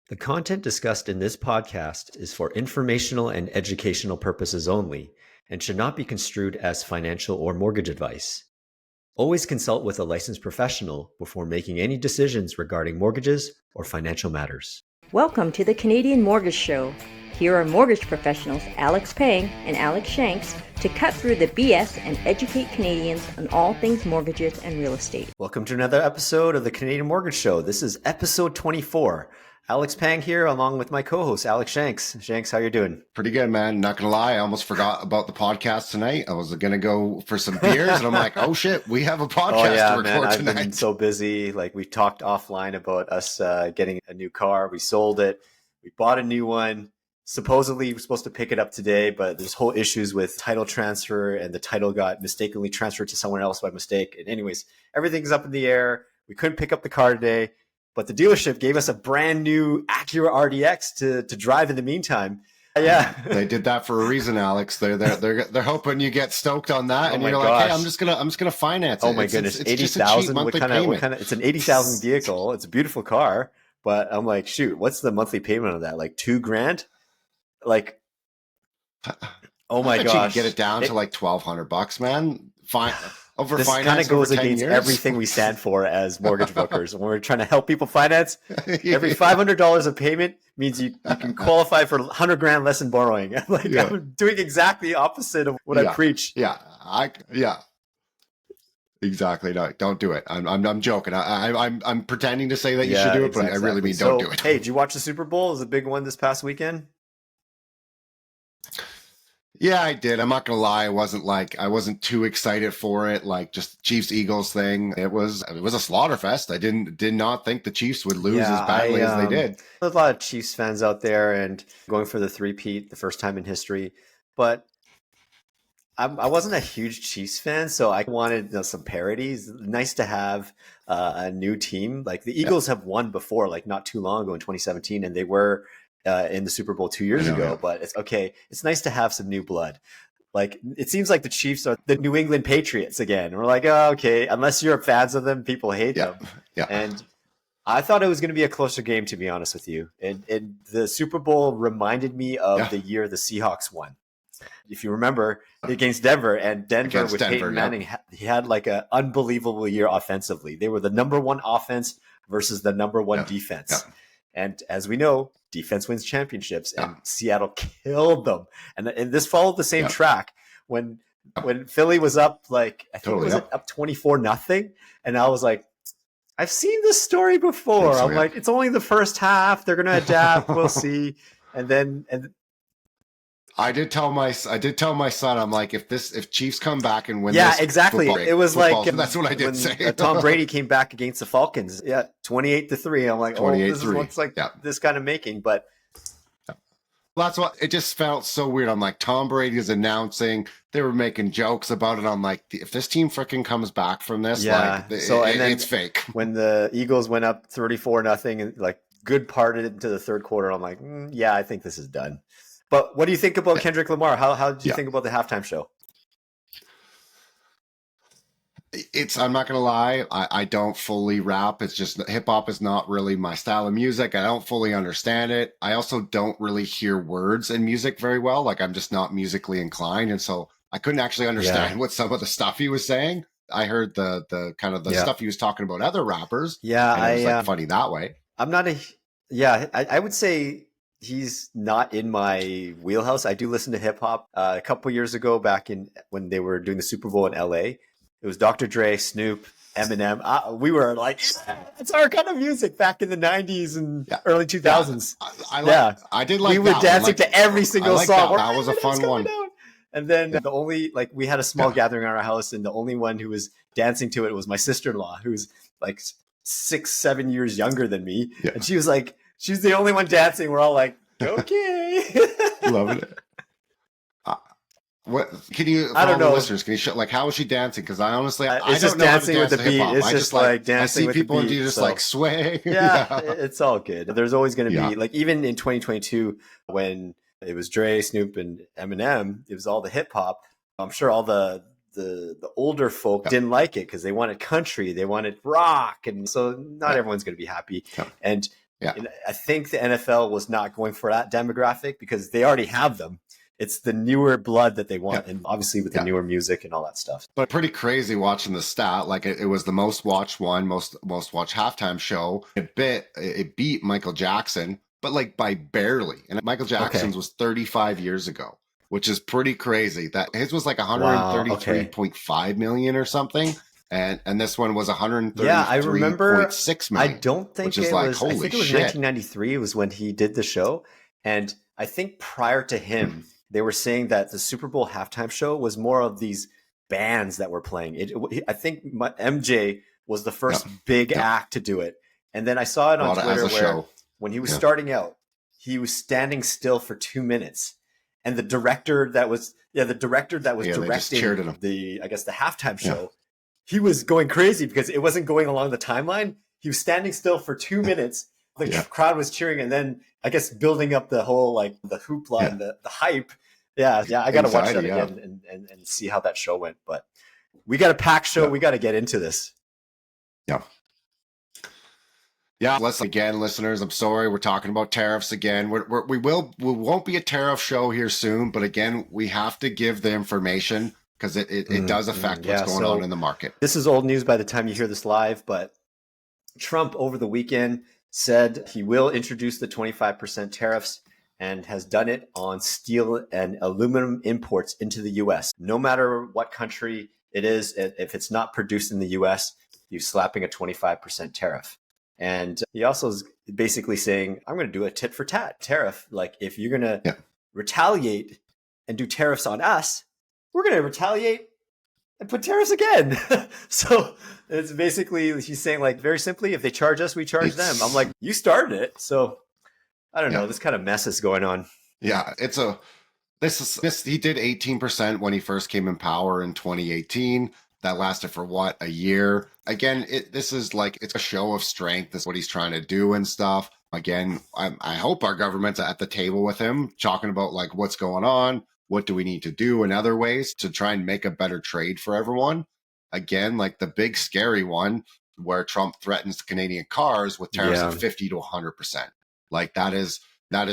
The content discussed in this podcast is for informational and educational purposes only and should not be construed as financial or mortgage advice. Always consult with a licensed professional before making any decisions regarding mortgages or financial matters. Welcome to the Canadian Mortgage Show. Here are mortgage professionals Alex Pang and Alex Shanks to cut through the BS and educate Canadians on all things mortgages and real estate. Welcome to another episode of the Canadian Mortgage Show. This is episode 24. Alex Pang here, along with my co-host, Alex Shanks. Shanks, how you doing? Pretty good, man. Not gonna lie, I almost forgot about the podcast tonight. I was gonna go for some beers, and I'm like, oh shit, we have a podcast to record tonight. I've been so busy. Like, we talked offline about us getting a new car. We sold it. We bought a new one. Supposedly, we're supposed to pick it up today, but there's whole issues with title transfer, and the title got mistakenly transferred to someone else by mistake. And anyways, everything's up in the air. We couldn't pick up the car today. But the dealership gave us a brand new Acura RDX to drive in the meantime. Yeah, they did that for a reason, Alex. They're hoping you get stoked on that, and you're gosh. Like, hey, I'm just gonna finance it. Oh my goodness, 80,000. What kind of? It's an 80,000 vehicle. It's a beautiful car, but I'm like, shoot, what's the monthly payment on that? Like $2,000? Like, oh my gosh, you get it down to like $1,200, man. Fine. This kind of goes against everything we stand for as mortgage brokers. When we're trying to help people finance, every $500 of payment means you can qualify for $100,000 less in borrowing. I'm doing exactly the opposite of what I preach. Yeah, exactly. No, don't do it. I'm joking. I'm pretending to say that you should do it, but I really mean don't do it. Hey, did you watch the Super Bowl? It was a big one this past weekend. Yeah, I did. I'm not gonna lie. I wasn't too excited for it. Like, just Chiefs Eagles thing. It was a slaughter fest. I did not think the Chiefs would lose as badly as they did. There's a lot of Chiefs fans out there and going for the three-peat, the first time in history. But I wasn't a huge Chiefs fan, so I wanted some parodies. Nice to have a new team. Like, the Eagles have won before, like not too long ago in 2017, and they were in the Super Bowl 2 years ago, but it's okay. It's nice to have some new blood. Like, it seems like the Chiefs are the New England Patriots again. We're like, oh, okay, unless you're fans of them, people hate them. Yeah. And I thought it was going to be a closer game, to be honest with you. And the Super Bowl reminded me of the year the Seahawks won. If you remember, against Denver, and Denver with Peyton Manning, he had like an unbelievable year offensively. They were the number one offense versus the number one defense. Yeah. And as we know, defense wins championships, and Seattle killed them. And this followed the same track when Philly was up, like, I think it was up 24-0. And I was like, I've seen this story before. I'm like, it's only the first half. They're going to adapt. We'll see. And I did tell my son, I'm like, if Chiefs come back and win, exactly. It was like that's what I did say. Tom Brady came back against the Falcons, 28-3. I'm like, this is what's like this kind of making, but that's what it just felt so weird. I'm like, Tom Brady is announcing. They were making jokes about it. I'm like, if this team freaking comes back from this, it's fake. When the Eagles went up 34-0 and like good part into the third quarter, I'm like, I think this is done. But what do you think about Kendrick Lamar? How did you think about the halftime show? I'm not going to lie. I don't fully rap. It's just hip hop is not really my style of music. I don't fully understand it. I also don't really hear words in music very well. Like, I'm just not musically inclined. And so I couldn't actually understand what some of the stuff he was saying. I heard the kind of the stuff he was talking about other rappers. Yeah. And it was funny that way. I'm not I would say he's not in my wheelhouse. I do listen to hip hop. A couple years ago, back when they were doing the Super Bowl in LA, it was Dr. Dre, Snoop, Eminem. We were like, it's our kind of music back in the 90s and early 2000s. I did like. We were dancing to every single song. That was a fun one. And then we had a small gathering in our house, and the only one who was dancing to it was my sister-in-law, who's like 6-7 years younger than me, and she was like. She's the only one dancing. We're all like, okay. Loving it. What can you? I don't know, listeners. Can you show how is she dancing? Because I honestly, I just don't know dancing how to with the beat. It's just like dancing. I see people and you just like sway. Yeah, it's all good. There's always going to be like, even in 2022 when it was Dre, Snoop, and Eminem, it was all the hip hop. I'm sure all the older folk didn't like it because they wanted country, they wanted rock, and so not everyone's going to be happy. And Yeah. And I think the NFL was not going for that demographic because they already have them. It's the newer blood that they want, and obviously with the newer music and all that stuff. But pretty crazy watching the stat. Like it was the most watched one, most watched halftime show. It beat Michael Jackson, but like by barely. And Michael Jackson's was 35 years ago, which is pretty crazy. That his was like 133.5 million or something. And this one was 133.6 million. I don't think which is like, holy I think it was shit. 1993 was when he did the show. And I think prior to him, they were saying that the Super Bowl halftime show was more of these bands that were playing. I think MJ was the first big act to do it. And then I saw it on Twitter where when he was starting out, he was standing still for 2 minutes. And the director that was directing the halftime show, he was going crazy because it wasn't going along the timeline. He was standing still for 2 minutes. The crowd was cheering, and then I guess building up the whole like the hoopla and the hype. Yeah. I got to watch that again and see how that show went. But we got a packed show. Yeah. We got to get into this. Yeah. Listeners, I'm sorry. We're talking about tariffs again. We won't be a tariff show here soon, but again, we have to give the information because it does affect what's going on in the market. This is old news by the time you hear this live, but Trump over the weekend said he will introduce the 25% tariffs and has done it on steel and aluminum imports into the U.S. No matter what country it is, if it's not produced in the U.S., he's slapping a 25% tariff. And he also is basically saying, I'm going to do a tit for tat tariff. Like if you're going to retaliate and do tariffs on us, we're going to retaliate and put tariffs again. So it's basically, he's saying like, very simply, if they charge us, we charge them. I'm like, you started it. So I don't know. This kind of mess is going on. Yeah. He did 18% when he first came in power in 2018. That lasted for a year? Again, this is like, it's a show of strength. That's what he's trying to do and stuff. Again, I hope our government's at the table with him, talking about like what's going on. What do we need to do in other ways to try and make a better trade for everyone? Again, like the big scary one where Trump threatens Canadian cars with tariffs of 50 to 100%. Like that is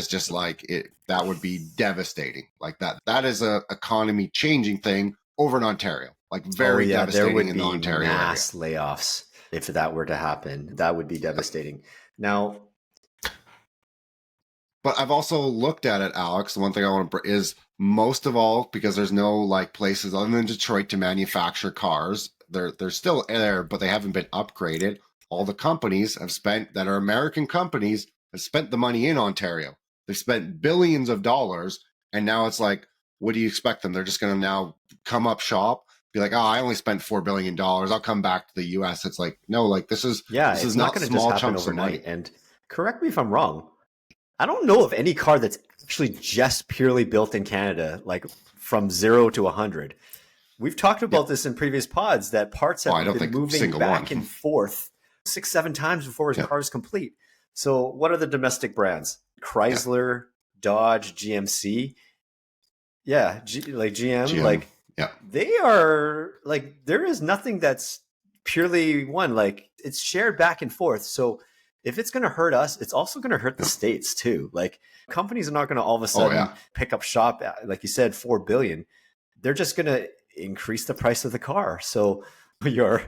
just like it. That would be devastating. Like that is a economy changing thing over in Ontario. Like very devastating there would in the Ontario mass area. Layoffs if that were to happen. That would be devastating. Now, but I've also looked at it, Alex. The one thing I want to is most of all, because there's no like places other than Detroit to manufacture cars. They're still there, but they haven't been upgraded. All the companies that are American companies have spent the money in Ontario. They've spent billions of dollars, and now it's like, what do you expect them? They're just going to now come up shop, be like, oh, I only spent $4 billion. I'll come back to the U.S. It's like, no, like this is not going to just happen overnight. And correct me if I'm wrong. I don't know of any car that's actually just purely built in Canada, like from 0 to 100. We've talked about this in previous pods that parts have been moving back and forth 6-7 times before his car is complete. So what are the domestic brands? Chrysler, Dodge, GMC. Yeah, GM. Like they are like, there is nothing that's purely one. Like it's shared back and forth. So if it's going to hurt us, it's also going to hurt the States too. Like companies are not going to all of a sudden pick up shop at, like you said, $4 billion. They're just going to increase the price of the car. So your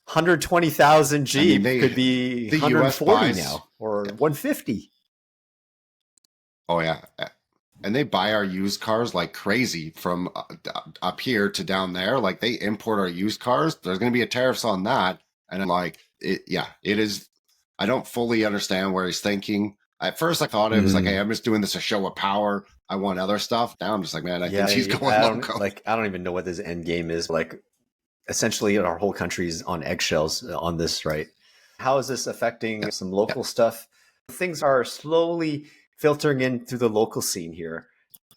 120,000 Jeep could be 140 now or 150. Oh yeah. And they buy our used cars like crazy from up here to down there. Like they import our used cars. There's going to be a tariffs on that. And I'm like, it is. I don't fully understand where he's thinking. At first, I thought it was like, hey, I'm just doing this to show a power. I want other stuff. Now I'm just like, man, I think he's going loco. Like, I don't even know what his end game is. Like, essentially, our whole country's on eggshells on this, right? How is this affecting some local stuff? Things are slowly filtering in through the local scene here.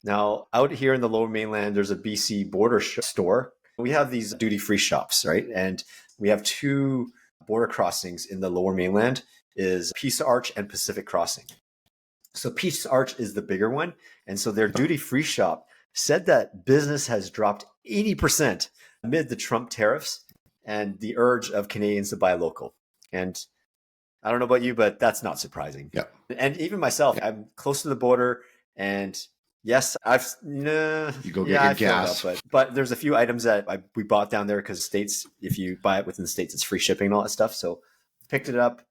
Now, out here in the Lower Mainland, there's a BC border store. We have these duty-free shops, right? And we have 2 border crossings in the Lower Mainland, is Peace Arch and Pacific Crossing. So Peace Arch is the bigger one. And so their duty-free shop said that business has dropped 80% amid the Trump tariffs and the urge of Canadians to buy local. And I don't know about you, but that's not surprising. Yeah. And even myself, I'm close to the border, and yes, you go get your gas. but there's a few items that we bought down there because States, if you buy it within the States, it's free shipping and all that stuff. So picked it up.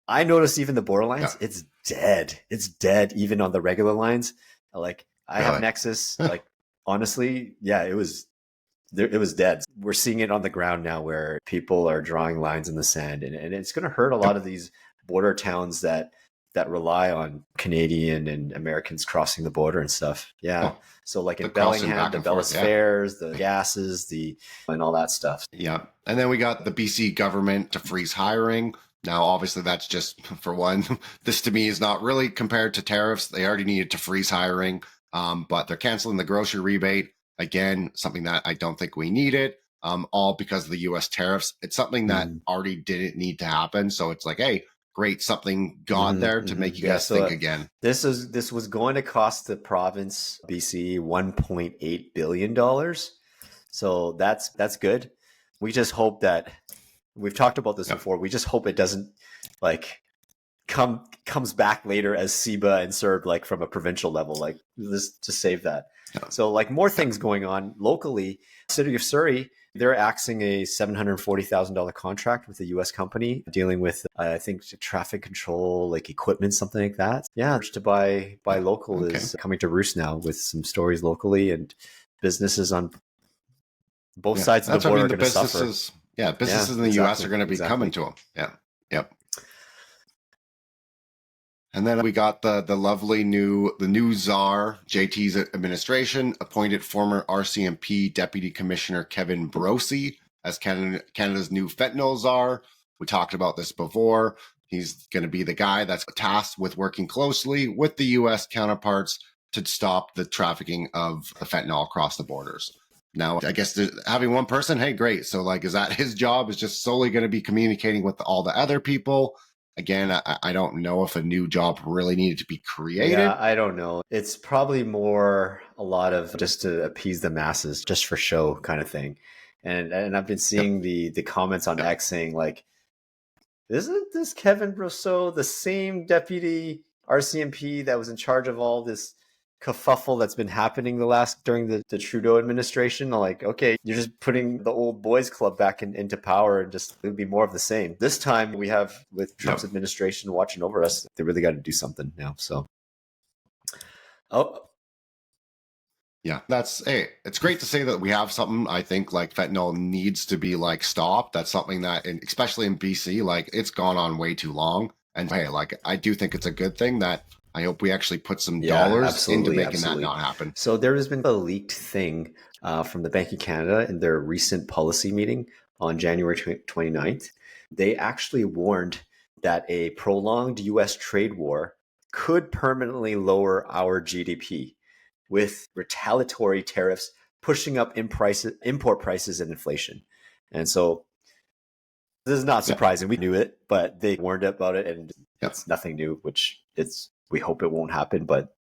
I noticed even the border lines, it's dead. It's dead even on the regular lines. Like I have Nexus. Like honestly, yeah, it was dead. We're seeing it on the ground now where people are drawing lines in the sand, and it's going to hurt a lot of these border towns that rely on Canadian and Americans crossing the border and stuff. Yeah. Oh, so like in Bellingham, the Bellis Fairs, the gases, and all that stuff. Yeah. And then we got the BC government to freeze hiring. Now, obviously, that's just for one. This to me is not really compared to tariffs. They already needed to freeze hiring, but they're canceling the grocery rebate. Again, something that I don't think we needed, all because of the U.S. tariffs. It's something that already didn't need to happen. So it's like, hey, great, something got there to make you guys think again. This was going to cost the province, BC, $1.8 billion. So that's good. We just hope that, we've talked about this before, we just hope it doesn't like comes back later as CEBA and CERB, like from a provincial level, like just to save that. So like more things going on locally. City of Surrey, they're axing a $740,000 contract with a U.S. company dealing with, I think, traffic control, like equipment, something like that. Yeah, to buy local is coming to roost now with some stories locally, and businesses on both sides of the border are going to suffer. Yeah, businesses in the U.S. are going to be coming to them. Yeah, yep. And then we got the lovely new czar, JT's administration appointed former RCMP Deputy Commissioner Kevin Brossy as Canada's new fentanyl czar. We talked about this before. He's going to be the guy that's tasked with working closely with the U.S. counterparts to stop the trafficking of the fentanyl across the borders. Now, I guess having one person, hey, great. So like, is that his job is just solely going to be communicating with all the other people? Again, I don't know if a new job really needed to be created. Yeah, I don't know. It's probably more a lot of just to appease the masses, just for show kind of thing. And I've been seeing the comments on X saying like, isn't this Kevin Brousseau the same deputy RCMP that was in charge of all this kerfuffle that's been happening during the Trudeau administration? Like, okay, you're just putting the old boys club back into power, and just it would be more of the same. This time we have, with Trump's administration watching over us, they really got to do something now. So, yeah, it's great to say that we have something. I think like fentanyl needs to be like stopped. That's something that, especially in BC, like it's gone on way too long. And hey, like I do think it's a good thing that I hope we actually put some dollars into making that not happen. So there has been a leaked thing from the Bank of Canada in their recent policy meeting on January 29th. They actually warned that a prolonged U.S. trade war could permanently lower our GDP, with retaliatory tariffs pushing up import prices and inflation. And so this is not surprising. We knew it, but they warned about it, and it's nothing new, which we hope it won't happen, but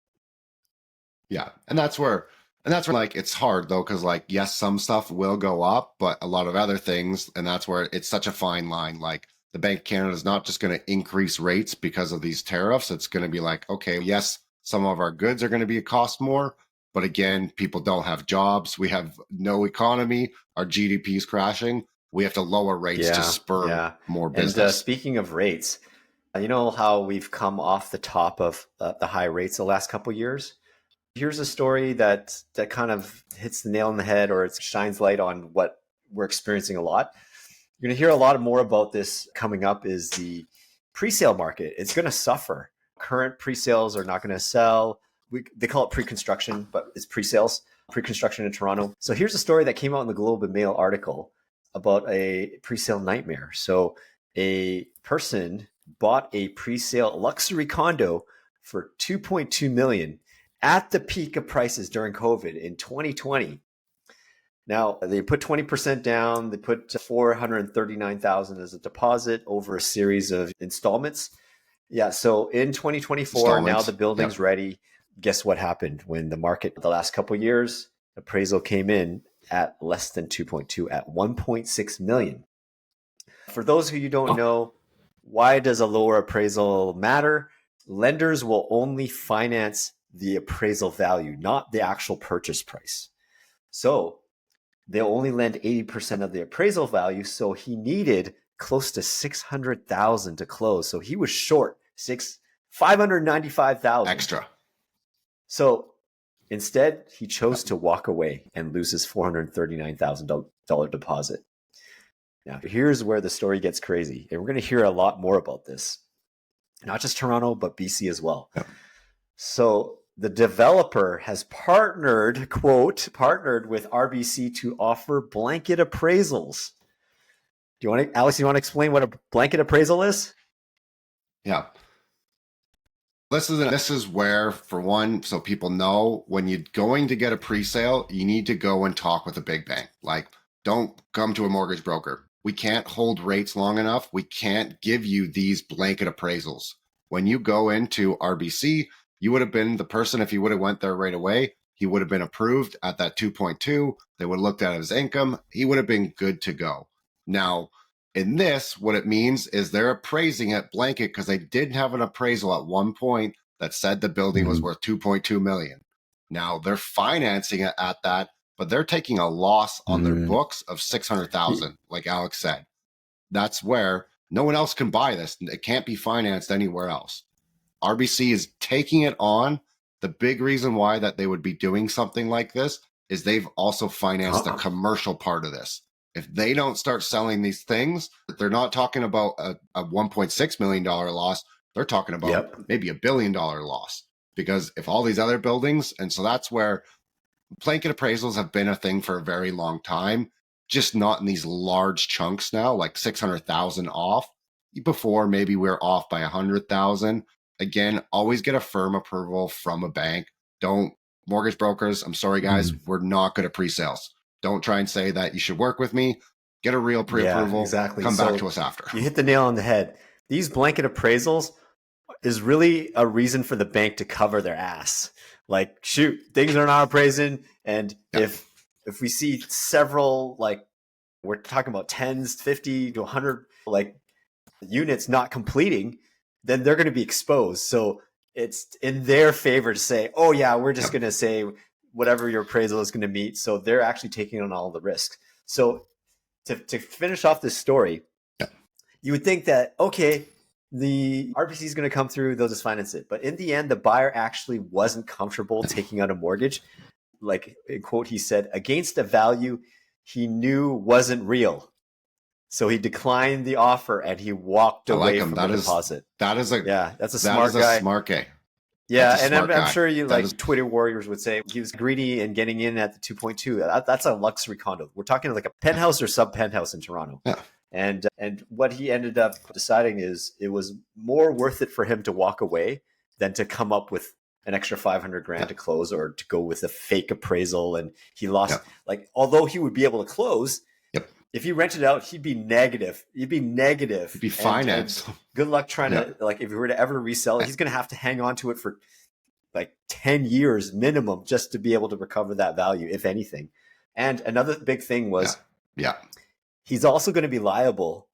yeah. And that's where like, it's hard though. Cause like, yes, some stuff will go up, but a lot of other things. And that's where it's such a fine line. Like the Bank of Canada is not just going to increase rates because of these tariffs. It's going to be like, okay, yes, some of our goods are going to be cost more, but again, people don't have jobs. We have no economy. Our GDP is crashing. We have to lower rates to spur more business. And speaking of rates, you know how we've come off the top of the high rates the last couple of years? Here's a story that kind of hits the nail on the head, or it shines light on what we're experiencing a lot. You're going to hear a lot more about this coming up, is the presale market. It's going to suffer. Current presales are not going to sell. They call it pre-construction, but it's presales, pre-construction in Toronto. So here's a story that came out in the Globe and Mail article about a presale nightmare. So a person bought a presale luxury condo for $2.2 million at the peak of prices during COVID in 2020. Now they put 20% down. They put $439,000 as a deposit over a series of installments. Yeah. So in 2024, now the building's ready. Guess what happened when the market the last couple of years, appraisal came in at less than 2.2 at 1.6 million. For those who you don't know, Why does a lower appraisal matter? Lenders will only finance the appraisal value, not the actual purchase price. So they'll only lend 80% of the appraisal value. So he needed close to $600,000 to close. So he was short $595,000 extra. So instead, he chose to walk away and lose his $439,000 deposit. Now, here's where the story gets crazy. And we're going to hear a lot more about this. Not just Toronto, but BC as well. Yeah. So the developer has partnered with RBC to offer blanket appraisals. Alex, you want to explain what a blanket appraisal is? Yeah. This is where, for one, so people know, when you're going to get a pre-sale, you need to go and talk with a big bank. Like, don't come to a mortgage broker. We can't hold rates long enough. We can't give you these blanket appraisals. When you go into RBC, you would have been the person, if you would have went there right away, he would have been approved at that 2.2. They would have looked at his income. He would have been good to go. Now, in this, what it means is they're appraising it blanket because they did have an appraisal at one point that said the building was worth $2.2 million. Now they're financing it at that, but they're taking a loss on their books of $600,000, like Alex said. That's where no one else can buy this. It can't be financed anywhere else. RBC is taking it on. The big reason why that they would be doing something like this is they've also financed the commercial part of this. If they don't start selling these things, they're not talking about a $1.6 million loss. They're talking about maybe $1 billion loss, because if all these other buildings, and so that's where blanket appraisals have been a thing for a very long time, just not in these large chunks now, like 600,000 off. Before, maybe we're off by 100,000. Again, always get a firm approval from a bank. Mortgage brokers, I'm sorry guys, we're not good at pre-sales. Don't try and say that you should work with me. Get a real pre-approval. Exactly. Come back to us after. You hit the nail on the head. These blanket appraisals is really a reason for the bank to cover their ass. Like, shoot, things are not appraising. And if we see several, like, we're talking about 10s, 50 to 100, like, units not completing, then they're going to be exposed. So it's in their favor to say, oh yeah, we're just going to say whatever your appraisal is going to meet. So they're actually taking on all the risks. So to finish off this story, you would think that, okay, the RBC is going to come through, they'll just finance it. But in the end, the buyer actually wasn't comfortable taking out a mortgage. Like, in quote, he said, against a value he knew wasn't real. So he declined the offer and he walked away from the deposit. That's a smart guy. Yeah, and I'm sure Twitter warriors would say he was greedy in getting in at the 2.2. That's a luxury condo. We're talking like a penthouse or sub-penthouse in Toronto. Yeah. And what he ended up deciding is it was more worth it for him to walk away than to come up with an extra $500,000 to close, or to go with a fake appraisal. And he lost, although he would be able to close, if he rented out, he'd be negative. He'd be financed. And good luck trying to, like, if he were to ever resell it, he's going to have to hang on to it for like 10 years minimum just to be able to recover that value, if anything. And another big thing was, he's also going to be liable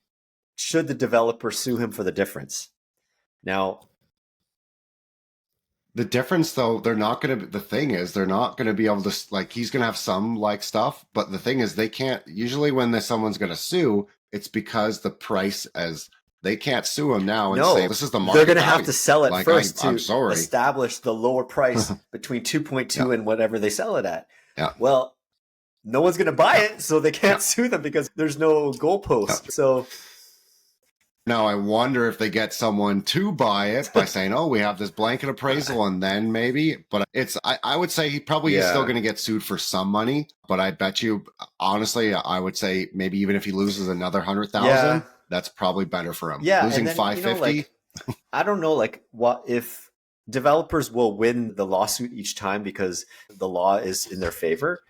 should the developer sue him for the difference. Now, the difference, though, they're not going to be able to, like, he's going to have some like stuff, but the thing is, they can't, usually when someone's going to sue, it's because the price, as they can't sue him now and say, this is the market. They're going to have to sell it first to establish the lower price between 2.2 and whatever they sell it at. Yeah. Well, no one's going to buy it, so they can't sue them because there's no goalpost. So now I wonder if they get someone to buy it by saying, oh, we have this blanket appraisal, and then maybe, but I would say he probably is still going to get sued for some money, but I bet you, honestly, I would say maybe even if he loses another 100,000, that's probably better for him. Yeah. Losing 550. I don't know, like, what if developers will win the lawsuit each time because the law is in their favor?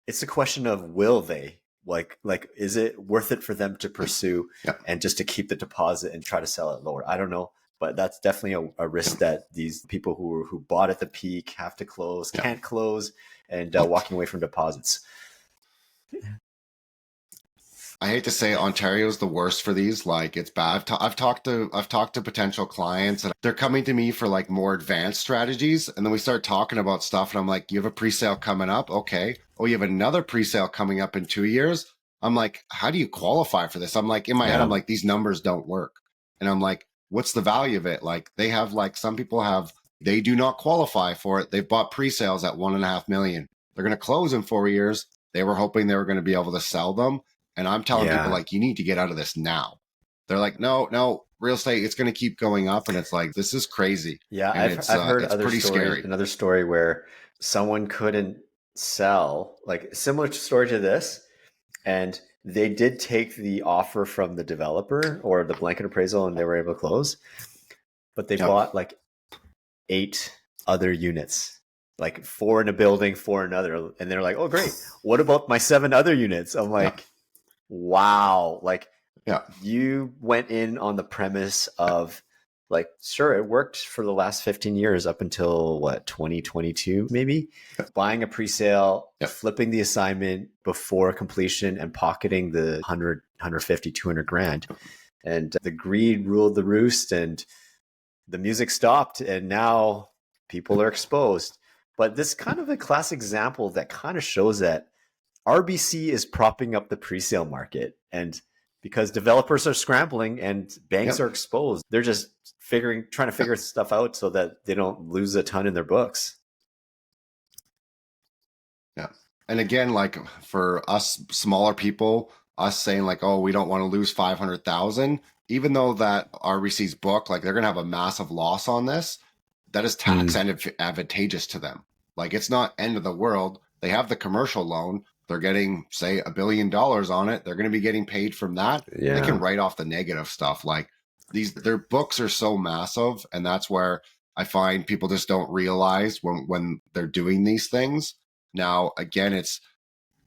It's a question of, will they? Like, is it worth it for them to pursue and just to keep the deposit and try to sell it lower? I don't know, but that's definitely a risk that these people who bought at the peak have to close, can't close, and walking away from deposits. I hate to say Ontario's the worst for these. Like it's bad. I've talked to potential clients and they're coming to me for like more advanced strategies. And then we start talking about stuff and I'm like, you have a pre-sale coming up. Okay. Oh, you have another pre-sale coming up in 2 years. I'm like, how do you qualify for this? I'm like, in my head, I'm like, these numbers don't work. And I'm like, what's the value of it? Like they have like some people have, they do not qualify for it. They've bought pre-sales at 1.5 million. They're going to close in 4 years. They were hoping they were going to be able to sell them. And I'm telling people like, you need to get out of this now. They're like, no, real estate, it's going to keep going up. And it's like, this is crazy. Yeah. And I've heard it's other pretty stories, scary. another story where someone couldn't sell, like similar story to this. And they did take the offer from the developer or the blanket appraisal and they were able to close, but they bought like 8 other units, like 4 in a building, 4 in another. And they're like, oh, great. What about my 7 other units? I'm like, wow. Like you went in on the premise of like, sure, it worked for the last 15 years up until what, 2022, maybe buying a pre-sale, flipping the assignment before completion and pocketing the 100, 150, 200 grand. And the greed ruled the roost and the music stopped and now people are exposed. But this kind of a classic example that kind of shows that RBC is propping up the pre-sale market. And because developers are scrambling and banks are exposed, they're just trying to figure stuff out so that they don't lose a ton in their books. Yeah. And again, like for us smaller people, us saying like, oh, we don't want to lose 500,000, even though that RBC's book, like they're going to have a massive loss on this, that is tax advantageous to them. Like it's not end of the world. They have the commercial loan. They're getting, say, $1 billion on it. They're going to be getting paid from that. Yeah. They can write off the negative stuff. Like their books are so massive. And that's where I find people just don't realize when they're doing these things. Now, again, it's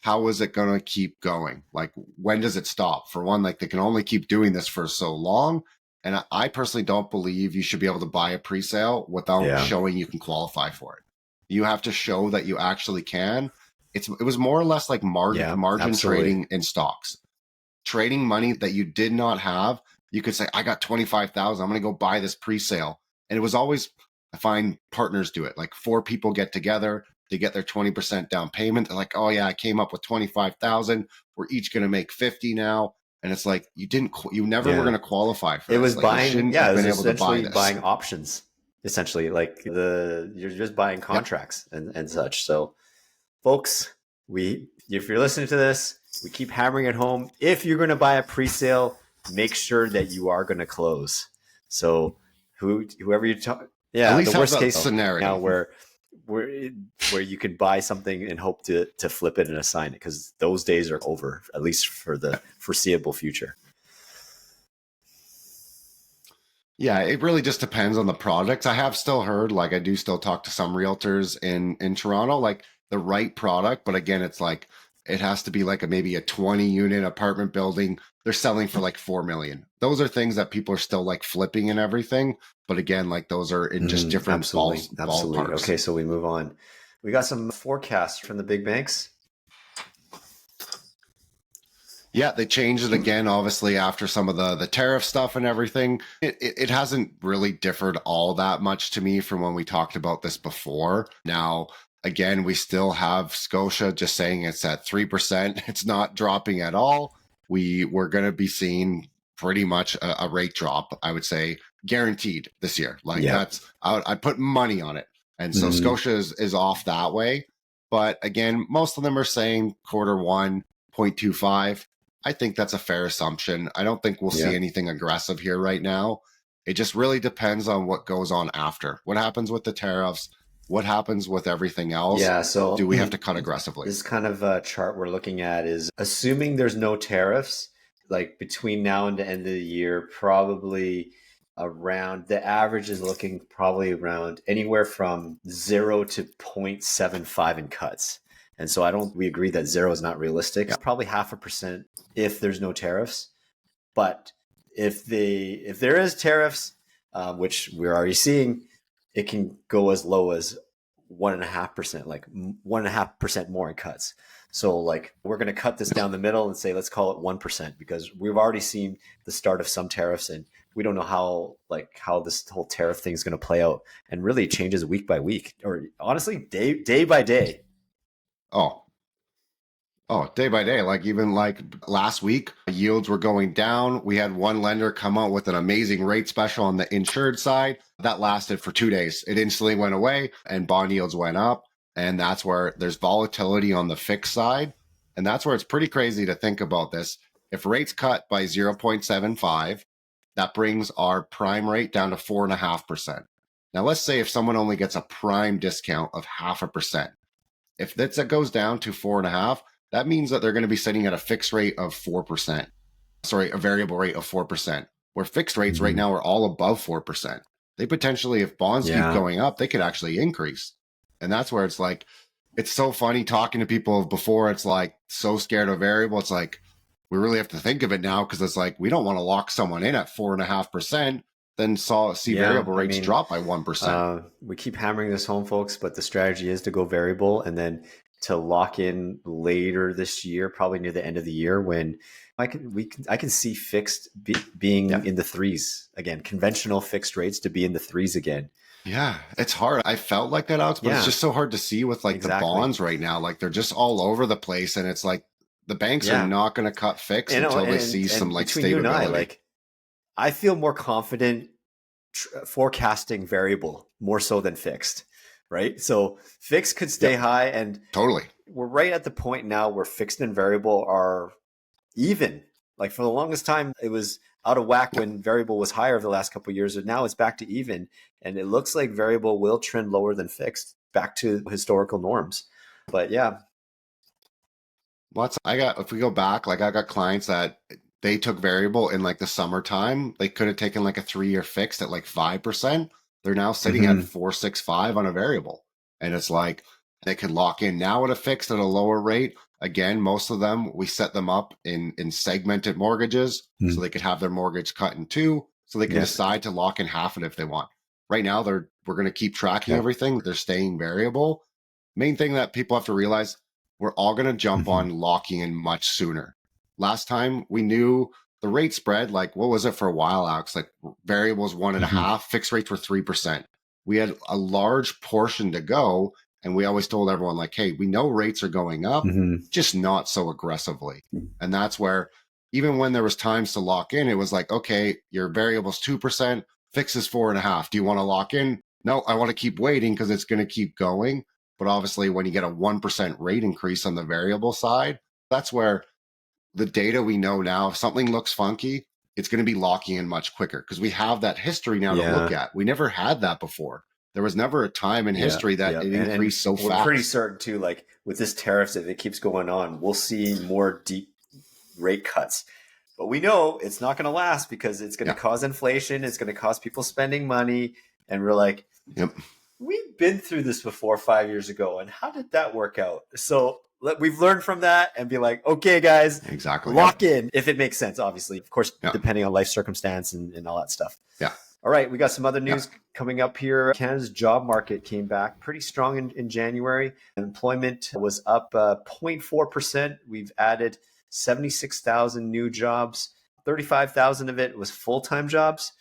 how is it going to keep going? Like, when does it stop? For one, like they can only keep doing this for so long. And I personally don't believe you should be able to buy a pre-sale without showing you can qualify for it. You have to show that you actually can. It was more or less like margin trading in stocks. Trading money that you did not have. You could say, I got 25,000. I'm going to go buy this pre-sale. And it was always, I find partners do it. Like 4 people get together. They get their 20% down payment. They're like, oh yeah, I came up with 25,000. We're each going to make 50 now. And it's like, you never were going to qualify for it. This. Was like, buying, it was essentially buying options. Essentially, like you're just buying contracts and such. So folks, if you're listening to this, we keep hammering it home. If you're going to buy a pre-sale, make sure that you are going to close. So whoever you talk, the worst case scenario now where you can buy something and hope to flip it and assign it, because those days are over, at least for the foreseeable future. Yeah, it really just depends on the products. I have still heard, like I do still talk to some realtors in Toronto, like the right product. But again, it's like, it has to be like maybe a 20 unit apartment building. They're selling for like 4 million. Those are things that people are still like flipping and everything. But again, like those are in just different ballparks. Okay, so we move on. We got some forecasts from the big banks. Yeah, they changed it again, obviously, after some of the tariff stuff and everything. It hasn't really differed all that much to me from when we talked about this before. Now, again, we still have Scotia just saying it's at 3%. It's not dropping at all. We're going to be seeing pretty much a rate drop, I would say, guaranteed this year. Like I put money on it. And so Scotia is off that way. But again, most of them are saying Q1, 0.25. I think that's a fair assumption. I don't think we'll see anything aggressive here right now. It just really depends on what goes on after. What happens with the tariffs? What happens with everything else? Yeah, so do we have to cut aggressively? This kind of chart we're looking at is assuming there's no tariffs, like between now and the end of the year, probably around, the average is looking probably around anywhere from 0 to 0.75 in cuts. And so we agree that 0 is not realistic. It's probably 0.5% if there's no tariffs. But if there is tariffs, which we're already seeing, it can go as low as 1.5%, like 1.5% more in cuts. So like we're going to cut this down the middle and say, let's call it 1%, because we've already seen the start of some tariffs, and we don't know how this whole tariff thing is going to play out, and really it changes week by week, or honestly day by day. Oh, day by day. Like even like last week, yields were going down. We had one lender come out with an amazing rate special on the insured side. That lasted for 2 days. It instantly went away and bond yields went up. And that's where there's volatility on the fixed side. And that's where it's pretty crazy to think about this. If rates cut by 0.75, that brings our prime rate down to 4.5%. Now, let's say if someone only gets a prime discount of 0.5%, if that goes down to 4.5%, that means that they're going to be sitting at a fixed rate of 4%. Sorry, a variable rate of 4%, where fixed rates right now are all above 4%. They potentially, if bonds keep going up, they could actually increase. And that's where it's like, it's so funny talking to people before. It's like so scared of variable. It's like, we really have to think of it now, because it's like, we don't want to lock someone in at 4.5%, then see variable rates drop by 1%. We keep hammering this home, folks, but the strategy is to go variable and then to lock in later this year, probably near the end of the year, when I can see fixed being in the threes again, conventional fixed rates to be in the threes again. Yeah, it's hard. I felt like that, Alex, but it's just so hard to see with like the bonds right now. Like they're just all over the place, and it's like the banks are not going to cut fixed until they see some like stability. I feel more confident forecasting variable more so than fixed. Right. So fixed could stay high, and totally. We're right at the point now where fixed and variable are even. Like for the longest time, it was out of whack when variable was higher the last couple of years, and now it's back to even. And it looks like variable will trend lower than fixed, back to historical norms. But yeah. If we go back, like I got clients that they took variable in like the summertime. They could have taken like a 3-year fixed at like 5%. They're now sitting at 4.65 on a variable. And it's like they could lock in now at a fixed at a lower rate. Again, most of them, we set them up in segmented mortgages so they could have their mortgage cut in two, so they can decide to lock in half it if they want. Right now, we're going to keep tracking everything. They're staying variable. Main thing that people have to realize, we're all going to jump on locking in much sooner. Last time we knew the rate spread, like what was it for a while, Alex? Like variables 1.5, fixed rates were 3%. We had a large portion to go, and we always told everyone like, hey, we know rates are going up, just not so aggressively. And that's where even when there was times to lock in, it was like, okay, your variable's 2%, fixed is 4.5. Do you want to lock in? No, I want to keep waiting because it's going to keep going. But obviously when you get a 1% rate increase on the variable side, that's where the data we know now, if something looks funky, it's going to be locking in much quicker because we have that history now to look at. We never had that before. There was never a time in history that it increased so fast. We're pretty certain too, like with this tariffs, if it keeps going on, we'll see more deep rate cuts. But we know it's not going to last because it's going to cause inflation. It's going to cause people spending money. And we're like, we've been through this before 5 years ago. And how did that work out? So we've learned from that and be like, okay, guys, lock in if it makes sense, obviously. Of course, depending on life circumstance and all that stuff. Yeah. All right, we got some other news coming up here. Canada's job market came back pretty strong in January. Employment was up 0.4%. We've added 76,000 new jobs. 35,000 of it was full-time jobs.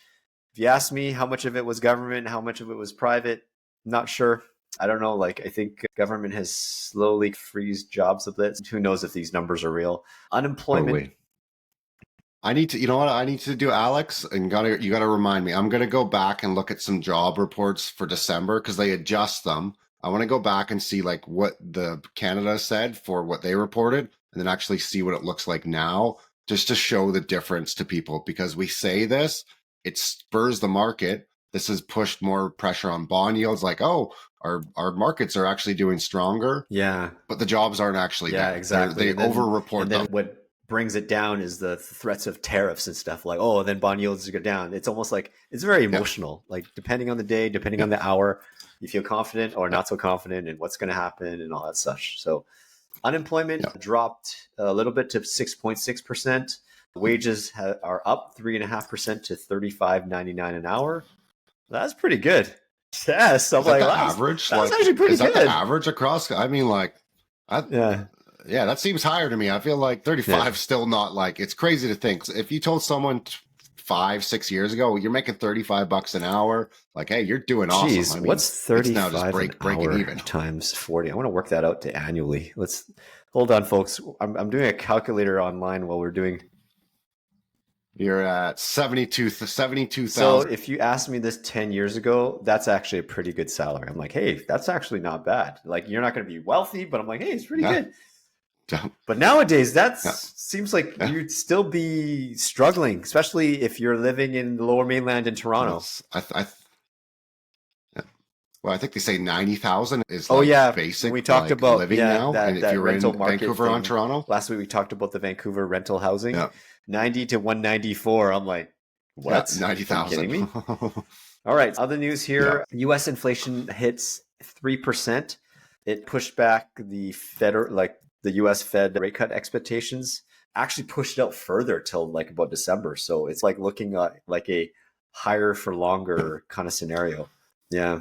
If you ask me how much of it was government, how much of it was private, not sure. I don't know. Like, I think government has slowly freezed jobs a bit. Who knows if these numbers are real? Unemployment. Totally. I need to, you know what I need to do, Alex? And you gotta remind me. I'm gonna go back and look at some job reports for December because they adjust them. I want to go back and see like what the Canada said for what they reported, and then actually see what it looks like now, just to show the difference to people. Because we say this, it spurs the market. This has pushed more pressure on bond yields. Like, oh, our markets are actually doing stronger. Yeah, but the jobs aren't actually there. Exactly. They over-report them. What brings it down is the threats of tariffs and stuff, like, oh, then bond yields go down. It's almost like it's very emotional. Like depending on the day, depending on the hour, you feel confident or not so confident and what's going to happen and all that such. So unemployment dropped a little bit to 6.6%. Wages are up 3.5% to $35.99 an hour. That's pretty good. Yes, I'm like, the wow, average? that's Like, actually pretty is that good. the average across? I mean, like, Yeah. yeah, that seems higher to me. I feel like 35 still not like, it's crazy to think. If you told someone 5-6 years ago, you're making $35 an hour, like, hey, you're doing awesome. Jeez, I mean, what's 35 it's now just breaking hour even times 40? I want to work that out to annually. Let's hold on, folks. I'm doing a calculator online while we're doing. You're at 72,000. So if you asked me this 10 years ago, that's actually a pretty good salary. I'm like, hey, that's actually not bad. Like, you're not going to be wealthy, but I'm like, hey, it's pretty good. But nowadays, that seems like you'd still be struggling, especially if you're living in the Lower Mainland in Toronto. Well, I think they say 90,000 is basic. We talked about living now, and if you're rental in market Vancouver on Toronto, last week we talked about the Vancouver rental housing. 90 to 194. I'm like, what? 90,000. Kidding me? All right. Other news here: U.S. inflation hits 3%. It pushed back the the U.S. Fed rate cut expectations. Actually pushed it out further till like about December. So it's like looking at like a higher for longer kind of scenario. Yeah.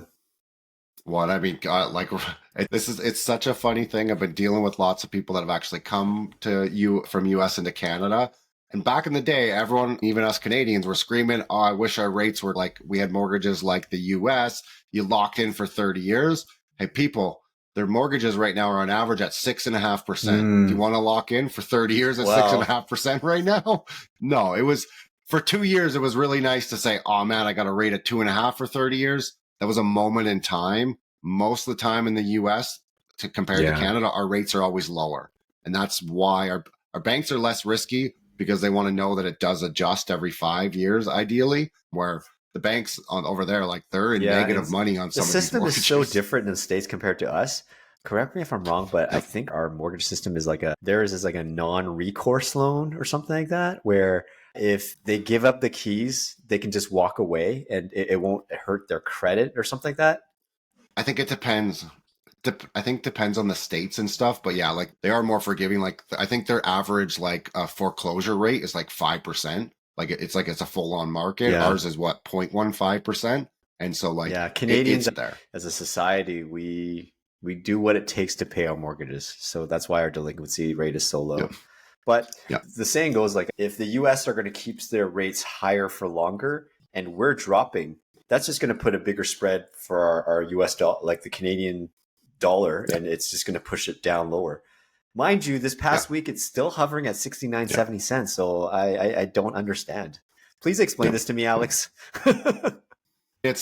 What I mean, like it's such a funny thing. I've been dealing with lots of people that have actually come to from US into Canada. And back in the day, everyone, even us Canadians, were screaming, oh, I wish our rates were like, we had mortgages like the US. You lock in for 30 years. Hey, people, their mortgages right now are on average at 6.5%. Do you want to lock in for 30 years at 6.5% right now? No, it was for 2 years. It was really nice to say, oh man, I got a rate at 2.5 for 30 years. That was a moment in time. Most of the time in the US compared to Canada, our rates are always lower. And that's why our banks are less risky, because they want to know that it does adjust every 5 years, ideally, where the banks over there, like they're in negative money on some of these mortgages. The system is so different in the States compared to us. Correct me if I'm wrong, but I think our mortgage system is theirs is like a non-recourse loan or something like that, where if they give up the keys, they can just walk away and it won't hurt their credit or something like that. I think it depends. I think depends on the states and stuff, but yeah, like they are more forgiving. Like I think their average foreclosure rate is like 5%. Like it's a full on market. Yeah. Ours is what 0.15%, and so Canadians as a society we do what it takes to pay our mortgages, so that's why our delinquency rate is so low. Yeah. But the saying goes like, if the U.S. are going to keep their rates higher for longer and we're dropping, that's just going to put a bigger spread for our U.S. dollar, like the Canadian dollar, and it's just going to push it down lower. Mind you, this past week, it's still hovering at 69.70 cents. So I don't understand. Please explain this to me, Alex. It's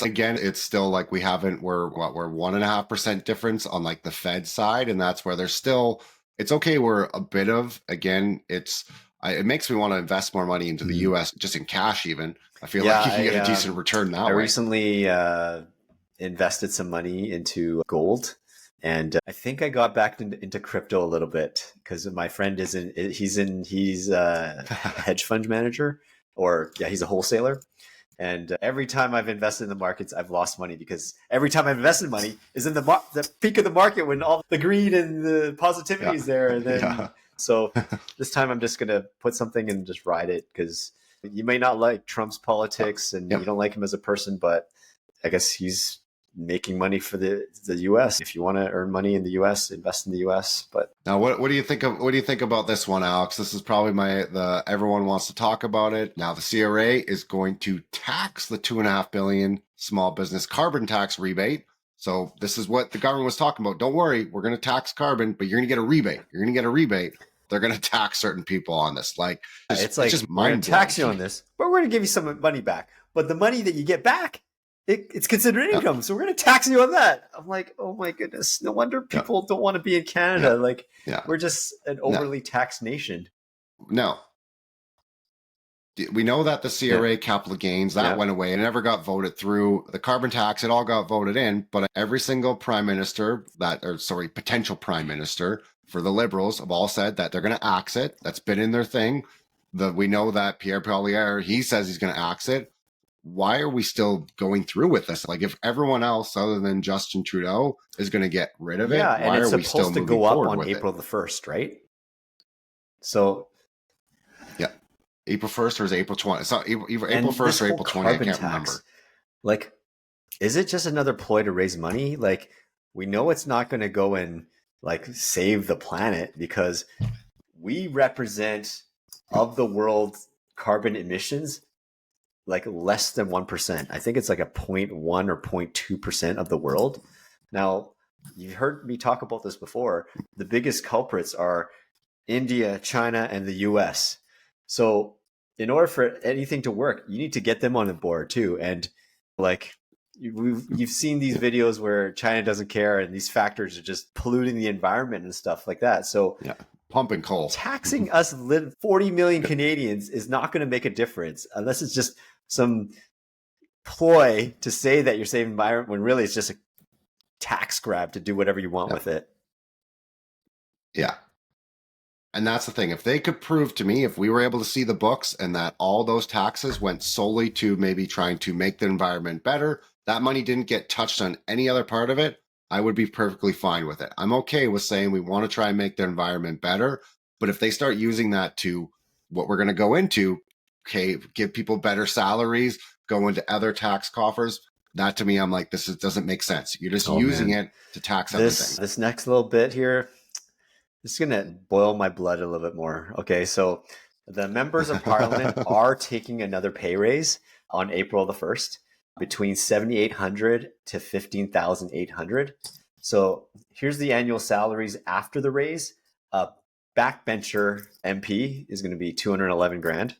still like we're 1.5% difference on like the Fed side. And that's where there's still, it's okay. We're a bit of, again, it makes me want to invest more money into the US just in cash even. I feel like you can get a decent return that way. I recently invested some money into gold. And I think I got back into crypto a little bit because my friend he's a hedge fund manager, he's a wholesaler. And every time I've invested in the markets, I've lost money because every time I've invested money is in the peak of the market when all the greed and the positivity is there. And then, so this time I'm just going to put something and just ride it, because you may not like Trump's politics and you don't like him as a person, but I guess he's making money for the US. If you want to earn money in the US, invest in the US. But now what do you think about this one, Alex? This is probably everyone wants to talk about it. Now the CRA is going to tax the $2.5 billion small business carbon tax rebate. So this is what the government was talking about. Don't worry, we're going to tax carbon, but you're going to get a rebate. They're going to tax certain people on this. It's just we're going to tax you on this, but we're going to give you some money back. But the money that you get back, it's considered income, so we're going to tax you on that. I'm like, oh my goodness, no wonder people don't want to be in Canada. We're just an overly taxed nation. No. We know that the CRA capital gains, that went away. It never got voted through. The carbon tax, it all got voted in, but every single potential prime minister for the Liberals have all said that they're going to axe it. That's been in their thing. We know that Pierre Poilievre, he says he's going to axe it. Why are we still going through with this? Like, if everyone else other than Justin Trudeau is going to get rid of it, why are we still moving forward with it? And it's supposed to go up on April the 1st, right? So, April 1st or is it April 20? It's not April 1st or April 20. I can't remember. Like, is it just another ploy to raise money? Like, we know it's not going to go and like save the planet, because we represent of the world's carbon emissions like less than 1%. I think it's like a 0.1 or 0.2% of the world. Now, you've heard me talk about this before. The biggest culprits are India, China, and the US. So in order for anything to work, you need to get them on the board too. And like, you've seen these videos where China doesn't care and these factors are just polluting the environment and stuff like that. So yeah, pumping coal. Taxing us 40 million Canadians is not going to make a difference unless it's just some ploy to say that you're saving environment when really it's just a tax grab to do whatever you want with it. Yeah. And that's the thing. If they could prove to me, if we were able to see the books and that all those taxes went solely to maybe trying to make the environment better, that money didn't get touched on any other part of it, I would be perfectly fine with it. I'm okay with saying we want to try and make the environment better. But if they start using that to what we're going to go into, okay, give people better salaries, go into other tax coffers, that to me, I'm like, doesn't make sense. You're just using it to tax everything. This next little bit here, this is going to boil my blood a little bit more. Okay, so the members of parliament are taking another pay raise on April the 1st, between $7,800 to $15,800. So here's the annual salaries after the raise. A backbencher MP is going to be 211 grand.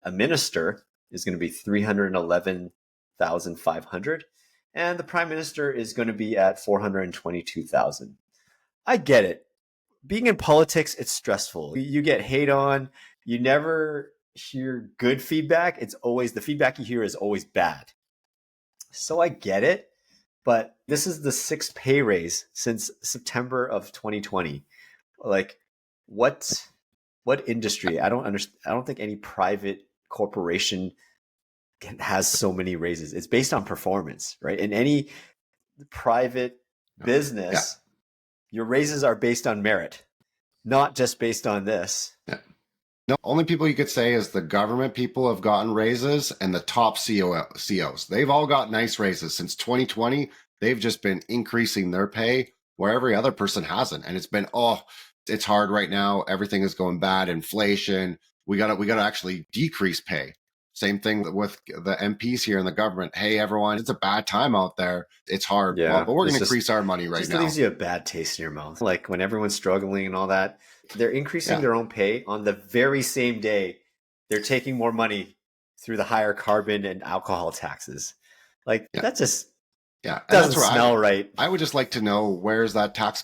A minister is going to be 311,500, and the prime minister is going to be at 422,000. I get it. Being in politics, it's stressful. You get hate on. You never hear good feedback. It's always, the feedback you hear is always bad. So I get it, but this is the 6th pay raise since September of 2020. Like, what industry? I don't understand. I don't think any private corporation has so many raises. It's based on performance, right? In any private business, your raises are based on merit, not just based on this. Yeah. No, only people you could say is the government people have gotten raises and the top COs. They've all got nice raises since 2020. They've just been increasing their pay where every other person hasn't. And it's been, it's hard right now. Everything is going bad. Inflation. We got to actually decrease pay. Same thing with the MPs here in the government. Hey, everyone, it's a bad time out there. It's hard. Yeah, but we're going to increase our money right now. It leaves you a bad taste in your mouth. Like when everyone's struggling and all that, they're increasing their own pay on the very same day. They're taking more money through the higher carbon and alcohol taxes. Like that just doesn't smell right. I would just like to know, where's that tax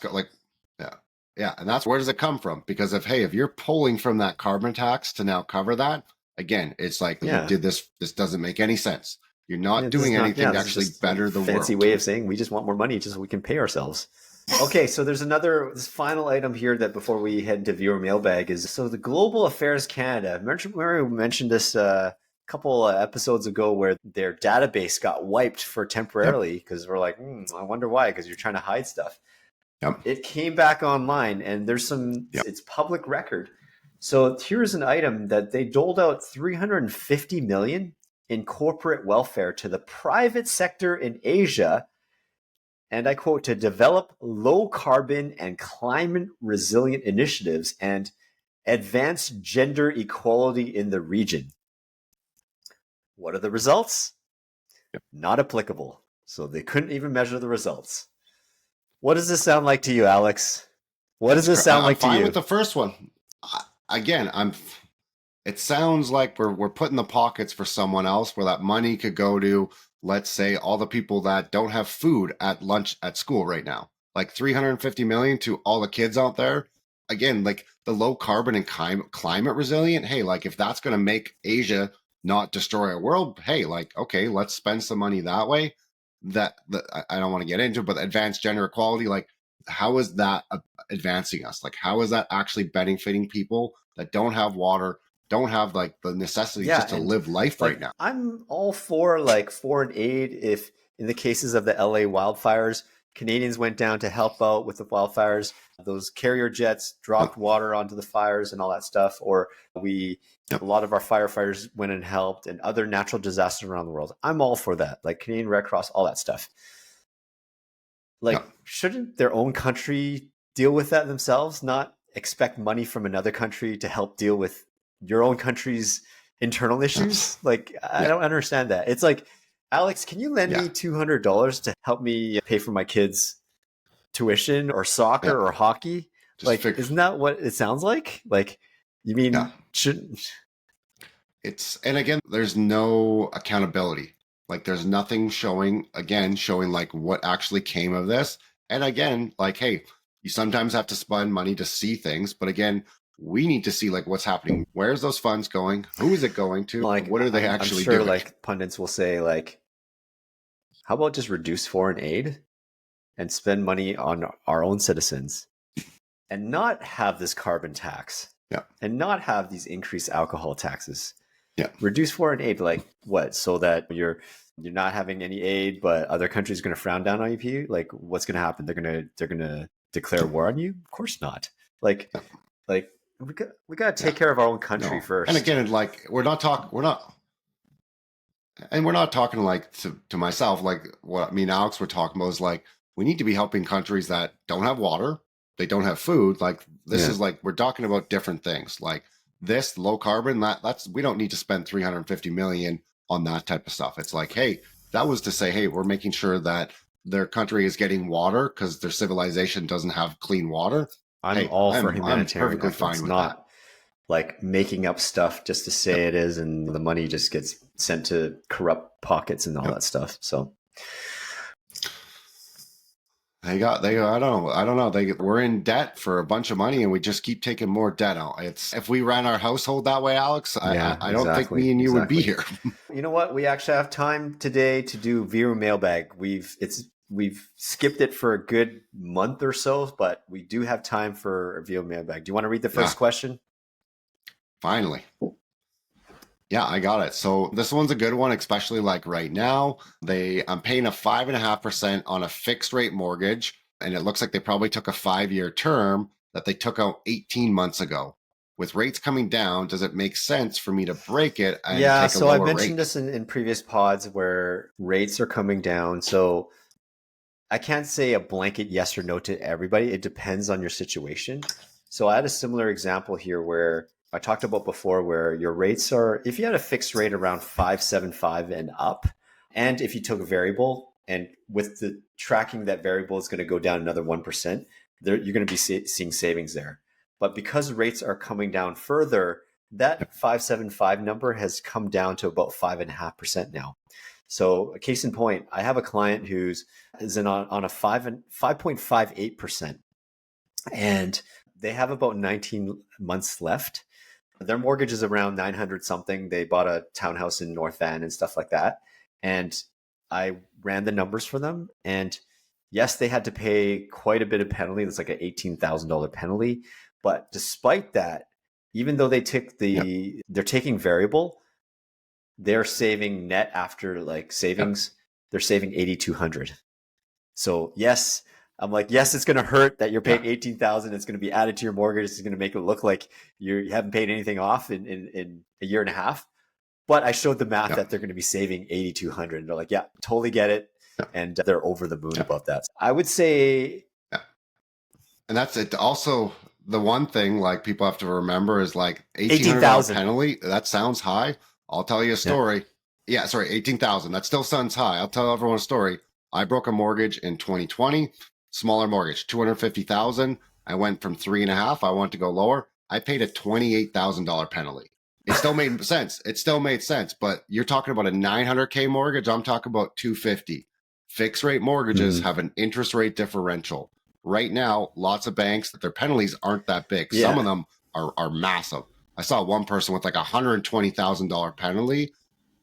Yeah, and that's, where does it come from? Because if you're pulling from that carbon tax to now cover that, again, it's like you did this doesn't make any sense. You're not doing anything to actually better the world. Fancy way of saying we just want more money just so we can pay ourselves. Okay, so there's this final item here that before we head into viewer mailbag is, so the Global Affairs Canada, remember we mentioned this a couple episodes ago where their database got wiped for temporarily because we're like, I wonder why, because you're trying to hide stuff. It came back online and there's it's public record. So here's an item that they doled out $350 million in corporate welfare to the private sector in Asia. And I quote, to develop low carbon and climate resilient initiatives and advance gender equality in the region. What are the results? Not applicable. So they couldn't even measure the results. What does this sound like to you, Alex? What does this sound like to you? I'm fine with the first one. Again, it sounds like we're putting the pockets for someone else where that money could go to, let's say, all the people that don't have food at lunch at school right now. Like $350 million to all the kids out there. Again, like the low carbon and climate resilient. Hey, like if that's going to make Asia not destroy our world, hey, like, okay, let's spend some money that way. That I don't want to get into, but advanced gender equality, like, how is that advancing us? Like, how is that actually benefiting people that don't have water, don't have like the necessity just to live life right now? I'm all for like foreign aid if in the cases of the LA wildfires, Canadians went down to help out with the wildfires. Those carrier jets dropped water onto the fires and all that stuff. Or a lot of our firefighters went and helped, and other natural disasters around the world. I'm all for that. Like Canadian Red Cross, all that stuff. Like, shouldn't their own country deal with that themselves? Not expect money from another country to help deal with your own country's internal issues? Like, I don't understand that. It's like, Alex, can you lend me $200 to help me pay for my kids' tuition or soccer or hockey? Just like, isn't that what it sounds like? Like, you mean shouldn't? And again, there's no accountability. Like, there's nothing showing like what actually came of this. And again, like, hey, you sometimes have to spend money to see things, but again, we need to see like what's happening. Where's those funds going? Who is it going to? Like, what are they actually I'm sure doing? Like pundits will say, like, how about just reduce foreign aid and spend money on our own citizens and not have this carbon tax and not have these increased alcohol taxes? Reduce foreign aid, like what? So that you're not having any aid, but other countries are going to frown down on you. Like, what's going to happen? They're going to declare war on you? Of course not. Like we got to take care of our own country first. And again, like we're not talking like to myself, like what me and Alex were talking about is like, we need to be helping countries that don't have water, they don't have food. Like this is like, we're talking about different things. Like this low carbon, that's, we don't need to spend 350 million on that type of stuff. It's like, hey, that was to say, hey, we're making sure that their country is getting water because their civilization doesn't have clean water. I'm all for humanitarian. I'm perfectly fine with that. Like making up stuff just to say it is, and the money just gets sent to corrupt pockets and all that stuff. So I don't know. We're in debt for a bunch of money, and we just keep taking more debt out. It's, if we ran our household that way, Alex, I don't think me and you would be here. You know what? We actually have time today to do viewer mailbag. We've skipped it for a good month or so, but we do have time for a viewer mailbag. Do you want to read the first question? Finally. Yeah, I got it. So this one's a good one, especially like right now. I'm paying a 5.5% on a fixed rate mortgage, and it looks like they probably took a 5-year term that they took out 18 months ago. With rates coming down, does it make sense for me to break it and take a lower rate? So I mentioned this in previous pods where rates are coming down. So I can't say a blanket yes or no to everybody. It depends on your situation. So I had a similar example here where I talked about before, where your rates are, if you had a fixed rate around 5.75 and up, and if you took a variable, and with the tracking that variable is going to go down another 1%, you're going to be seeing savings there. But because rates are coming down further, that 5.75 number has come down to about 5.5% now. So a case in point, I have a client who's on a 5.58%, and they have about 19 months left. Their mortgage is around 900 something. They bought a townhouse in North Van and stuff like that. And I ran the numbers for them. And yes, they had to pay quite a bit of penalty. It's like an $18,000 penalty. But despite that, even though they're taking variable, they're saving net after like savings, they're saving 8,200. So yes, I'm like, yes, it's going to hurt that you're paying 18,000. It's going to be added to your mortgage. It's going to make it look like you haven't paid anything off in a year and a half. But I showed the math that they're going to be saving 8,200. And they're like, yeah, totally get it. And they're over the moon about that. I would say. And that's it. Also, the one thing like people have to remember is like $1,800 penalty. That sounds high. I'll tell you a story. Yeah, sorry, 18,000. That still sounds high. I'll tell everyone a story. I broke a mortgage in 2020, smaller mortgage, 250,000. I went from 3.5. I wanted to go lower. I paid a $28,000 penalty. It still made sense. But you're talking about a $900K mortgage. I'm talking about 250. Fixed rate mortgages have an interest rate differential. Right now, lots of banks, their penalties aren't that big. Some of them are massive. I saw one person with like a $120,000 penalty.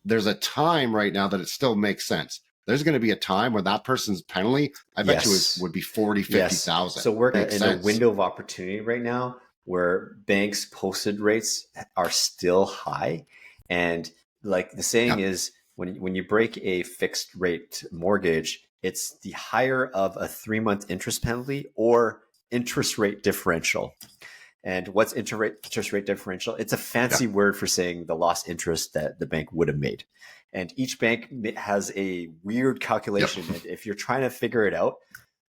There's a time right now that it still makes sense. There's going to be a time where that person's penalty, I bet you would be 40, 50,000. So we're in a window of opportunity right now where banks' posted rates are still high. And like the saying is, when you break a fixed rate mortgage, It's the higher of a 3-month interest penalty or interest rate differential. And what's interest rate differential? It's a fancy word for saying the lost interest that the bank would have made. And each bank has a weird calculation. And if you're trying to figure it out,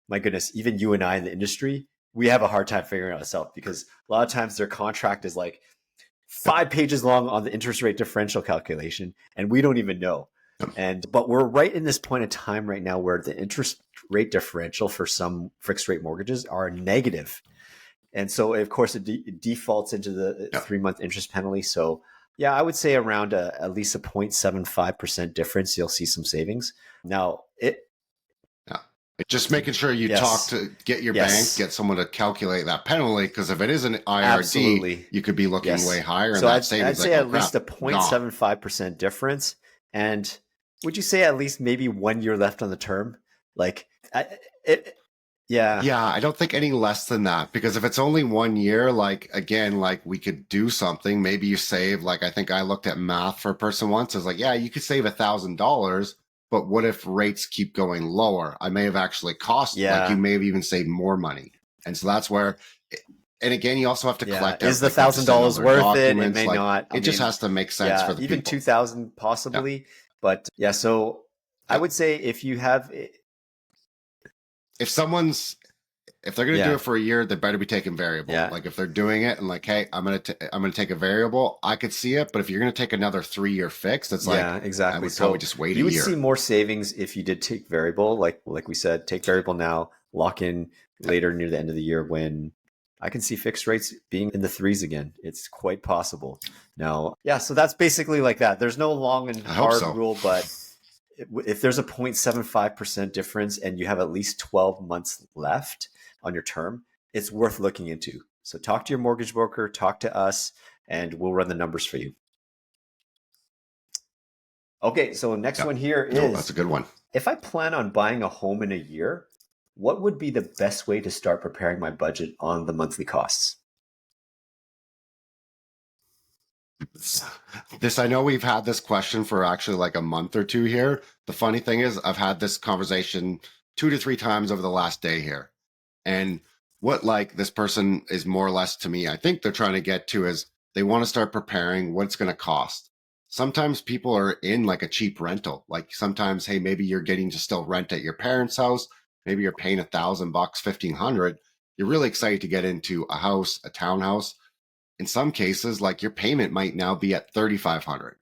my goodness, even you and I in the industry, we have a hard time figuring it out because a lot of times their contract is like 5 pages long on the interest rate differential calculation, and we don't even know. But we're right in this point in time right now where the interest rate differential for some fixed rate mortgages are negative. And so, of course, it defaults into the 3-month interest penalty. So, yeah, I would say around at least a 0.75% difference, you'll see some savings. Now, just making sure you talk to get your bank, get someone to calculate that penalty, because if it is an IRD, you could be looking way higher. So I'd say at least a 0.75% difference. And would you say at least maybe 1 year left on the term? I don't think any less than that, because if it's only 1 year, we could do something. Maybe you save, I think I looked at math for a person once. I was like, you could save $1,000. But what if rates keep going lower? I may have actually cost, you may have even saved more money. And so that's where, and again, you also have to collect. Is the $1,000 worth it? It may not. It just has to make sense for the even people. $2,000 possibly. But so I would say if you have, if they're going to do it for a year, they better be taking variable. If they're doing it and hey, I'm going to take a variable, I could see it. But if you're going to take another 3-year fix, that's exactly. I would probably just wait a year. You would see more savings if you did take variable. Like we said, take variable now, lock in later near the end of the year when I can see fixed rates being in the 3s again. It's quite possible. Now, so that's basically like that. There's no long and hard rule, but if there's a 0.75% difference and you have at least 12 months left on your term, it's worth looking into. So talk to your mortgage broker, talk to us, and we'll run the numbers for you. Okay, so next one here is, that's a good one. If I plan on buying a home in a year, what would be the best way to start preparing my budget on the monthly costs? I know we've had this question for actually a month or two here. The funny thing is I've had this conversation 2 to 3 times over the last day here. And what this person is more or less to me, I think they're trying to get to is they want to start preparing what it's going to cost. Sometimes people are in a cheap rental. Sometimes, hey, maybe you're getting to still rent at your parents' house. Maybe you're paying $1,000, $1,500. You're really excited to get into a house, a townhouse. In some cases, your payment might now be at $3,500.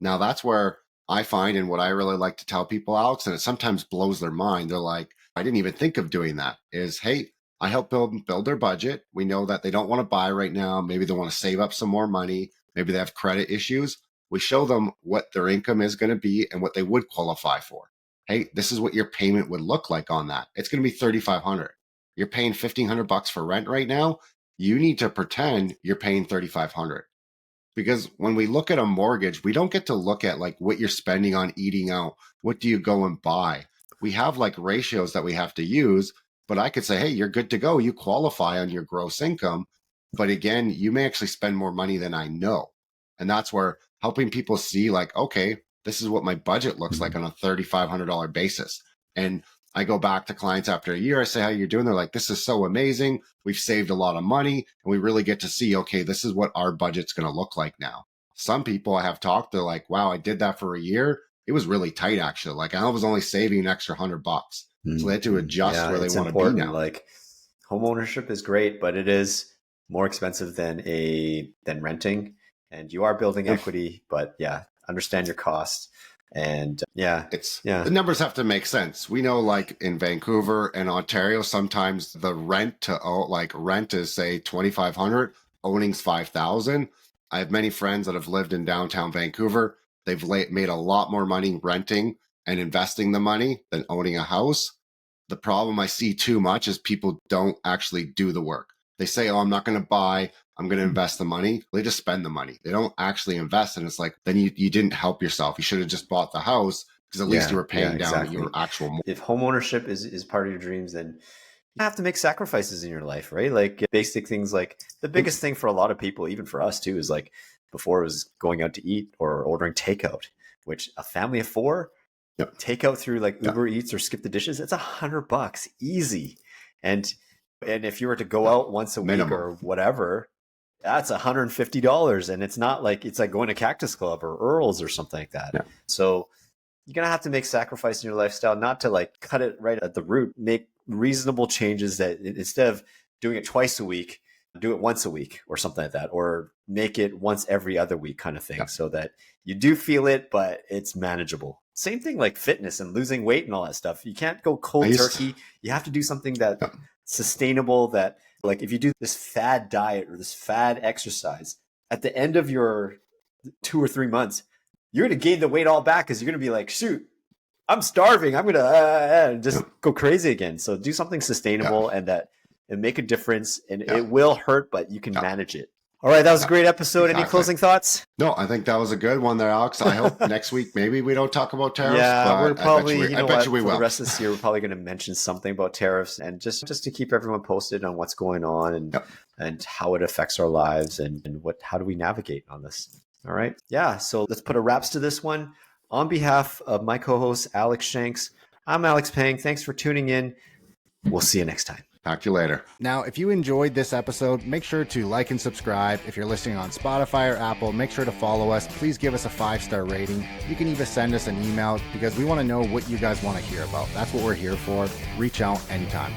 Now that's where I find, and what I really like to tell people, Alex, and it sometimes blows their mind. They're like, I didn't even think of doing that. Is, hey, I help build their budget. We know that they don't want to buy right now. Maybe they want to save up some more money. Maybe they have credit issues. We show them what their income is going to be and what they would qualify for. Hey, this is what your payment would look like on that. It's going to be $3,500. You're paying $1,500 for rent right now. You need to pretend you're paying $3,500. Because when we look at a mortgage, we don't get to look at what you're spending on eating out. What do you go and buy? We have ratios that we have to use, but I could say, hey, you're good to go. You qualify on your gross income. But again, you may actually spend more money than I know. And that's where helping people see okay, this is what my budget looks like on a $3,500 basis. And I go back to clients after a year. I say, how you're doing? They're like, this is so amazing. We've saved a lot of money. And we really get to see, okay, this is what our budget's going to look like now. Some people I have talked, they're like, wow, I did that for a year. It was really tight, actually. I was only saving an extra $100. So they had to adjust where they want to be now. Home ownership is great, but it is more expensive than renting. And you are building equity, but understand your costs. And the numbers have to make sense. We know in Vancouver and Ontario, sometimes the rent is say $2,500, owning's $5,000. I have many friends that have lived in downtown Vancouver. They've made a lot more money renting and investing the money than owning a house. The problem I see too much is people don't actually do the work. They say, oh, I'm not going to buy, I'm going to invest the money. They just spend the money. They don't actually invest. And it's then you didn't help yourself. You should have just bought the house because at least you were paying down your actual. If home ownership is part of your dreams, then you have to make sacrifices in your life, right? Basic things the biggest thing for a lot of people, even for us too, is before it was going out to eat or ordering takeout, which a family of 4, take out through like Uber Eats or Skip the Dishes, it's $100 easy. And if you were to go out once a week or whatever, that's $150. And it's not like, it's like going to Cactus Club or Earl's or something like that. Yeah. So you're going to have to make sacrifice in your lifestyle, not to like cut it right at the root, make reasonable changes that instead of doing it twice a week, do it once a week or something like that, or make it once every other week kind of thing, so that you do feel it, but it's manageable. Same thing like fitness and losing weight and all that stuff. You can't go cold turkey. You have to do something that sustainable, that like if you do this fad diet or this fad exercise, at the end of your 2 or 3 months, you're going to gain the weight all back because you're going to be like, shoot, I'm starving. I'm going to just go crazy again. So do something sustainable and make a difference, and it will hurt, but you can manage it. All right. That was a great episode. Exactly. Any closing thoughts? No, I think that was a good one there, Alex. I hope next week, maybe we don't talk about tariffs. Yeah, we're probably, I bet you we will. The rest of this year, we're probably going to mention something about tariffs, and just to keep everyone posted on what's going on and how it affects our lives and how do we navigate on this. All right. Yeah. So let's put a wraps to this one. On behalf of my co-host, Alex Shanks, I'm Alex Pang. Thanks for tuning in. We'll see you next time. Talk to you later. Now, if you enjoyed this episode, make sure to like and subscribe. If you're listening on Spotify or Apple, make sure to follow us. Please give us a 5-star rating. You can even send us an email because we want to know what you guys want to hear about. That's what we're here for. Reach out anytime.